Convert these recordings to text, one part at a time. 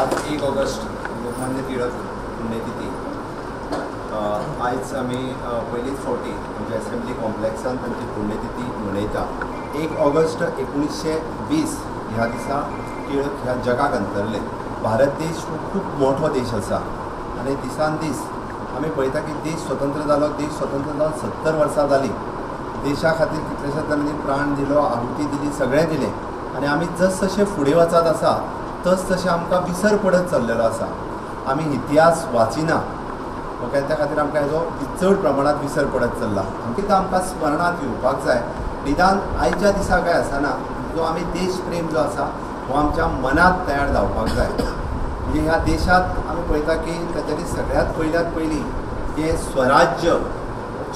आज 1 ऑगस्ट लोकमान्य टिळक पुण्यतिथी. आयज आमी पयलीच फावटी आमच्या असेंब्ली कॉम्प्लेक्सान तांची पुण्यतिथी मनयता. 1 ऑगस्ट 1920 ह्या दिसा टिळक ह्या जगाक अंतरले. भारत देश खूब मोठो देश आसा आनी दिसान दीस आमी पळयता की देश स्वतंत्र जालो. देश स्वतंत्र जावन 70 वर्सां जालीं. देशा खातीर कितलेशेच जाणांनी प्राण दिलो, आहुती दिली, सगळें दिलें. आनी आमी जसजशें फुडें वचत आसा तसतशें आमकां विसर पडत चल्लेलो आसा. आमी इतिहास वाचिना, ओके. त्या खातीर आमकां हेजो चड प्रमाणांत विसर पडत चल्ला. आमकां स्मरणांत येवपाक जाय. निदान आयच्या दिसा काय आसना, जो आमी देश प्रेम जो आसा हो आमच्या मनांत तयार जावपाक जाय. म्हणजे ह्या देशांत आमी पळयता की ताच्यानी सगळ्यांत पयलीं जे स्वराज्य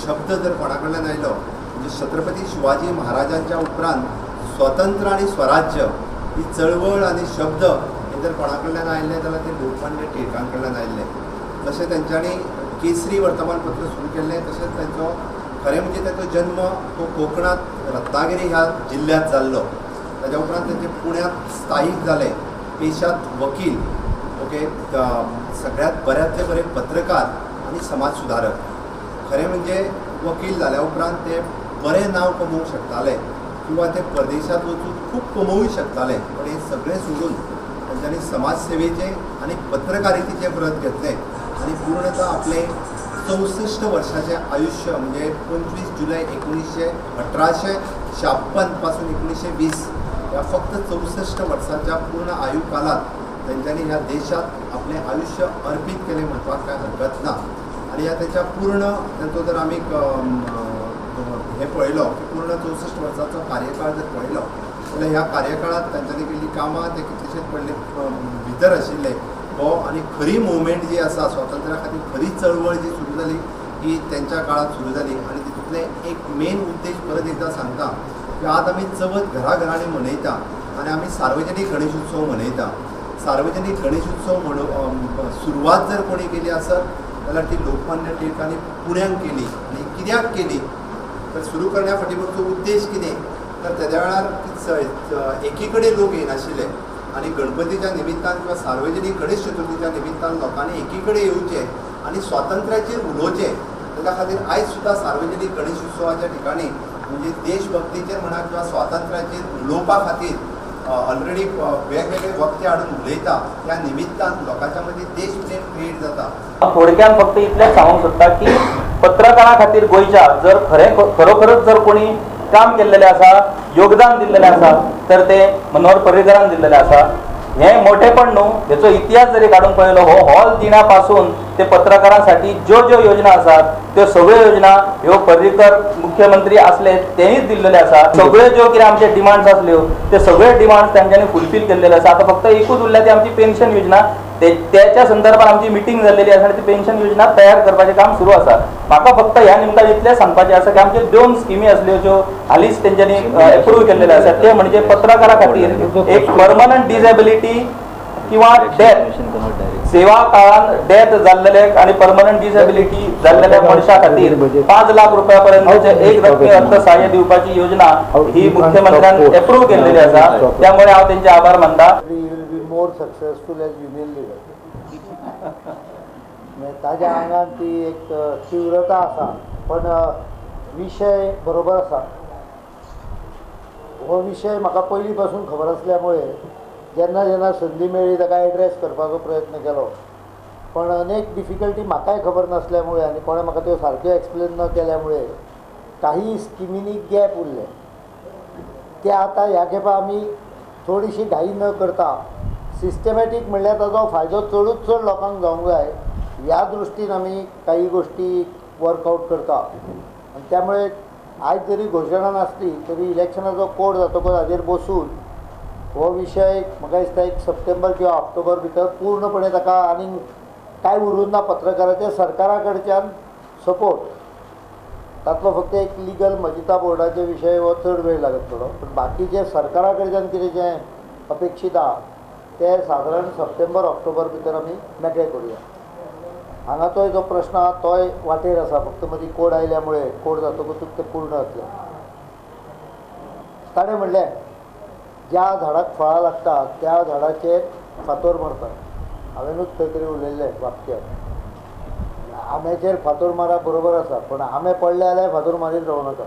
शब्द जर कोणा कडल्यान आयलो, म्हणजे छत्रपती शिवाजी महाराजांच्या उपरांत स्वतंत्र आनी स्वराज्य ही चळवळ आनी शब्द हे जर कोणा कडल्यान आयिल्ले जाल्यार ते लोकमान्य टिळकां कडल्यान आयिल्ले. जशें तेंच्यांनी केसरी वर्तमानपत्र सुरू केल्लें, तशेंच तेंचो खरें म्हणजे तेचो जन्म तो कोकणांत रत्नागिरी ह्या जिल्ल्यांत जाल्लो. ताच्या उपरांत तेंचे पुण्यात स्थायीक जाले, पेशांत वकील, ओके. सगळ्यांत बऱ्यांतले बरे पत्रकार आनी समाज सुदारक. खरें म्हणजे वकील जाल्या उपरांत ते बरें नांव कमोवंक शकताले किंवा ते परदेशांत वचून खूब कमवूंक शकताले. पण हे सगळें सोडून तांच्यांनी समाज सेवेचें आनी पत्रकारितेचें व्रत घेतलें आनी पूर्णतः आपलें 64 वर्साचें आयुश्य, म्हणजे 25 जुलय 1856 पासून 1920 ह्या फक्त 64 वर्साच्या पूर्ण आयुकालात तेंच्यांनी ह्या देशात आपलें आयुश्य अर्पीत केलें म्हणपाक कांय हरकत ना. आनी ह्या तेच्या पूर्ण तेंचो जर आमी हे पळयलो, पूर्ण 64 वर्सांचो कार्यकाळ जर पळयलो जाल्यार ह्या कार्यकाळांत तांच्यांनी केल्लीं कामां ते कितलेशेच पडले भितर आशिल्ले हो. आनी खरी मुवमेंट जी आसा स्वातंत्र्या खातीर खरी चळवळ जी सुरू जाली ही तेंच्या काळांत सुरू जाली. आनी तितूंतले एक मेन उद्देश परत एकदां सांगता की आज आमी चवथ घराघरांनी मनयता आनी आमी सार्वजनीक गणेश उत्सव मनयता. सार्वजनीक गणेश उत्सव सुरवात जर कोणी केली आसत जाल्यार ती लोकमान्य टिळकांनी पुण्याक केली. आनी कित्याक केली तर सुरू करण्या फाटीमागचो उद्देश कितें तर तेद्या वेळार एकी कडेन लोक येनाशिल्ले आनी गणपतीच्या निमित्तान किंवा सार्वजनीक गणेश चतुर्थीच्या निमित्तान लोकांनी एकी कडेन येवचें आनी स्वातंत्र्याचेर उलोवचें. तेच्या खातीर आयज सुद्दां सार्वजनीक गणेश उत्सवाच्या ठिकाणी म्हणजे देशभक्तीचेर म्हणा किंवा स्वातंत्र्याचेर उलोवपा खातीर ऑलरेडी वेगवेगळे वक्ते हाडून उलयता. त्या निमित्तान लोकांच्या मदीं देश प्रेम क्रिएट जाता. थोडक्यात फक्त इतलेंच सांगूंक सोदता की पत्रकारा खातीर गोंयच्या जर खरोखरच जर कोणी काम केल्लेलें आसा, योगदान दिल्लेलें आसा तर ते मनोहर पर्रीकरान दिल्लेलें आसा. हें मोठेपण न्हू, हेचो इतिहास जरी काडून पळयलो हो हॉल दिना पासून ते पत्रकारांसाठी ज्यो योजना आसात त्यो सगळ्यो योजना ह्यो पर्रीकर मुख्यमंत्री आसले तेणीच दिल्लेले आसा. सगळ्यो ज्यो कितें आमचे डिमांड्स आसल्यो ते सगळे डिमांड्स तांच्यांनी फुलफील केल्लेले आसा. आतां फक्त एकूच उरल्या ती आमची पेन्शन योजना. त्याच्या संदर्भात आमची मिटींग जाल्लेली आसा आनी ती पेन्शन योजना तयार करपाचें काम सुरू आसा. म्हाका फक्त ह्या निमतान इतलें सांगपाचें आसा की आमचे 2 स्किमी आसल्यो ज्यो हालींच तेंच्यांनी एप्रूव्ह केल्लेल्यो आसात. ते म्हणजे पत्रकारा खातीर एक परमनंट डिसेबिलिटी किंवा डेथ, सेवा काळात डेथ जाल्लेले आणि परमनंट डिसेबिलिटी जाल्लेल्या मनशा खातीर 5 लाख रुपया पर्यंतचे एक रकमी अर्थसहाय्य दिवपाची योजना ही मुख्यमंत्र्यान एप्रूव्ह केल्लेली आसा. त्यामुळे हांव तेंचे आभार मानता. More successful as union leader. ताज्या आंगात ती एक तीव्रता आसा, पण विषय बरोबर आसा. हो विषय म्हाका पयलीं पासून खबर आसल्यामुळे जेन्ना जेन्ना संदी मेळ्ळी ताका एड्रेस करपाचो प्रयत्न केलो. पण अनेक डिफिकल्टी म्हाकाय खबर नासल्यामुळे आनी कोणें म्हाका त्यो सारक्यो एक्सप्लेन न केल्यामुळे काही स्किमींनी गॅप उरले. ते आतां ह्या खेपा आमी थोडीशी घाई न करता सिस्टमॅटीक म्हणल्यार ताजो फायदो चडूच चड लोकांक जावंक जाय ह्या दृश्टीन आमी काही गोश्टी वर्कआउट करता. आनी त्यामुळे आयज जरी घोशणा नासली तरी इलेक्शनाचो कोड जातकच हाजेर बसून हो विशय म्हाका दिसता 1 सप्टेंबर किंवा ऑक्टोबर भितर पूर्णपणे ताका आनी कांय उरून ना पत्रकाराचे सरकारा कडच्यान सपोर्ट. तातलो फक्त एक लिगल मजिता बोर्डाचे विशय हो चड वेळ लागतलो. पण बाकीचे सरकारा कडच्यान कितें जें अपेक्षीत आहा ते सादारण सप्टेंबर ऑक्टोबर भितर आमी मेकळे करुया. हांगा तोय जो प्रश्न आहा तोय वाटेर आसा. फक्त मदीं कोड आयल्यामुळे कोड जातकूच ते पूर्ण जातलें. ताणें म्हणलें ज्या झाडाक फळां लागतात त्या झाडाचेर फातर मारतात. हांवेनूच खंय तरी उलयल्लें वाक्य आंब्याचेर फातर मारप बरोबर आसा पण आंबे पडले जाल्यार फातर मारीत रावं नाका.